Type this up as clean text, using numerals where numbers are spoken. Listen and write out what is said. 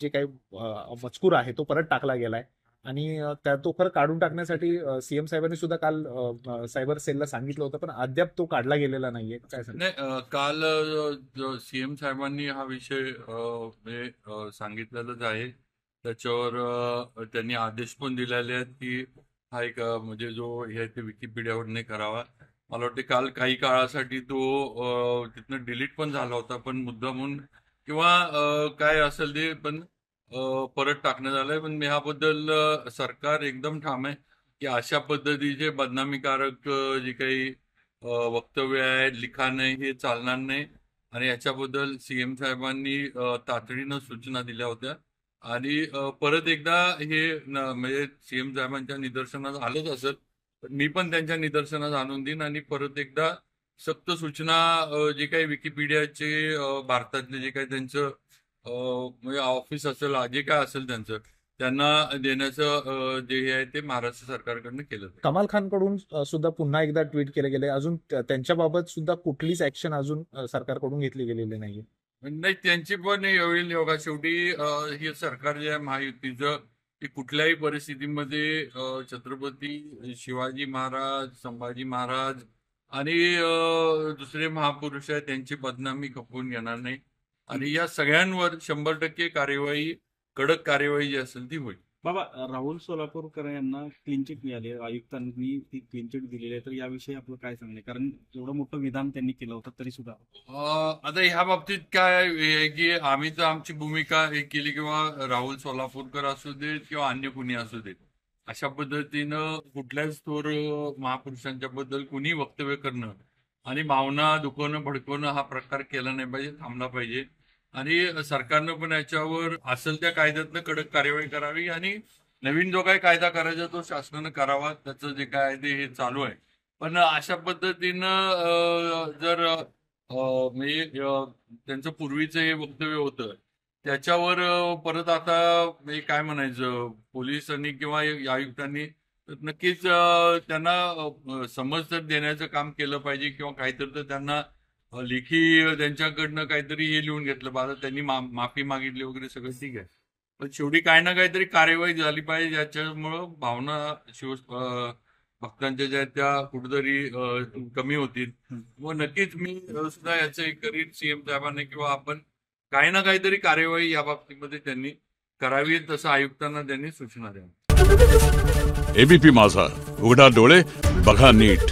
जे काही मजकूर आहे तो परत टाकला गेलाय आणि तो खरं काढून टाकण्यासाठी सीएम साहेबांनी सुद्धा काल सायबर सेलला सांगितलं होतं, पण अद्याप तो काढला गेलेला नाहीये. काय सांगता? नाही, काल सीएम साहेबांनी हा विषय म्हणजे सांगितलेलाच आहे. त्याच्यावर त्यांनी आदेश पण दिलेले आहेत की हा एक म्हणजे जो हे आहे ते विकिपीडियावर नाही करावा. मला वाटते काल काही काळासाठी तो तिथनं डिलीट पण झाला होता, पण मुद्दामून किंवा काय असेल ते पण परत टाकण्यात आलंय. पण ह्याबद्दल सरकार एकदम ठाम आहे की अशा पद्धतीचे बदनामीकारक जे काही वक्तव्य आहे, लिखाण आहे, हे चालणार नाही. आणि याच्याबद्दल सीएम साहेबांनी तातडीनं सूचना दिल्या होत्या. आणि परत एकदा हे म्हणजे सीएम साहेबांच्या निदर्शनास आलंच असेल, पण मी पण त्यांच्या निदर्शनास आणून देईन आणि परत एकदा सक्त सूचना जे काही विकिपीडियाचे भारतातले जे काही त्यांचं म्हणजे ऑफिस असेल, जे काय असेल त्यांचं, त्यांना देण्याचं जे हे आहे ते महाराष्ट्र सरकारकडनं केलं जाईल. कमाल खानकडून सुद्धा पुन्हा एकदा ट्विट केले गेले. अजून त्यांच्याबाबत सुद्धा कुठलीच ऍक्शन अजून सरकारकडून घेतली गेलेली नाहीये. नाही, त्यांची पण होईल योगा. शेवटी हे सरकार जे आहे महायुतीचं, ते कुठल्याही परिस्थितीमध्ये छत्रपती शिवाजी महाराज, संभाजी महाराज आणि दुसरे महापुरुष आहेत त्यांची बदनामी खपवून घेणार नाही. आणि या सगळ्यांवर 100% कार्यवाही, कडक कार्यवाही जी असेल ती होईल. बाबा, राहुल सोलापूरकर यांना क्लीन चिट मिळाली, आयुक्तांनी ती क्लीन चिट दिलेली आहे, तर याविषयी आपलं काय सांगणे? कारण एवढं मोठं विधान त्यांनी केलं होतं तरी सुद्धा. आता ह्या बाबतीत काय आहे की आम्ही तर आमची भूमिका हे केली, किंवा राहुल सोलापूरकर असू देत किंवा अन्य कुणी असू देत, अशा पद्धतीनं कुठल्याच थोर महापुरुषांच्या बद्दल कुणी वक्तव्य करणं आणि भावना दुखवणं, भडकवणं हा प्रकार केला नाही पाहिजे, थांबला पाहिजे. आणि सरकारनं पण याच्यावर असेल त्या कायद्यातनं कडक कार्यवाही करावी आणि नवीन जो काही कायदा करायचा तो शासनानं करावा. त्याचं जे काय आहे ते हे चालू आहे. पण अशा पद्धतीनं जर म्हणजे त्यांचं पूर्वीचं हे वक्तव्य होतं त्याच्यावर परत आता म्हणजे काय म्हणायचं, पोलिसांनी किंवा आयुक्तांनी नक्कीच त्यांना समज तर देण्याचं काम केलं पाहिजे, किंवा काहीतरी तर त्यांना लेखी त्यांच्याकडनं काहीतरी हे लिहून घेतलं पाहिजे. त्यांनी माफी मागितली वगैरे सगळं ठीक आहे, पण शेवटी काही ना काहीतरी कार्यवाही झाली पाहिजे ज्याच्यामुळं भावना भक्तांच्या ज्या त्या कुठेतरी कमी होतील. व नक्कीच मी सुद्धा याचं एक करीन सीएम साहेबांनी, किंवा आपण काही ना काहीतरी कार्यवाही या बाबतीमध्ये त्यांनी करावी, तसं आयुक्तांना त्यांनी सूचना द्यावी. एबीपी माझा, उघडा डोळे बघा नीट.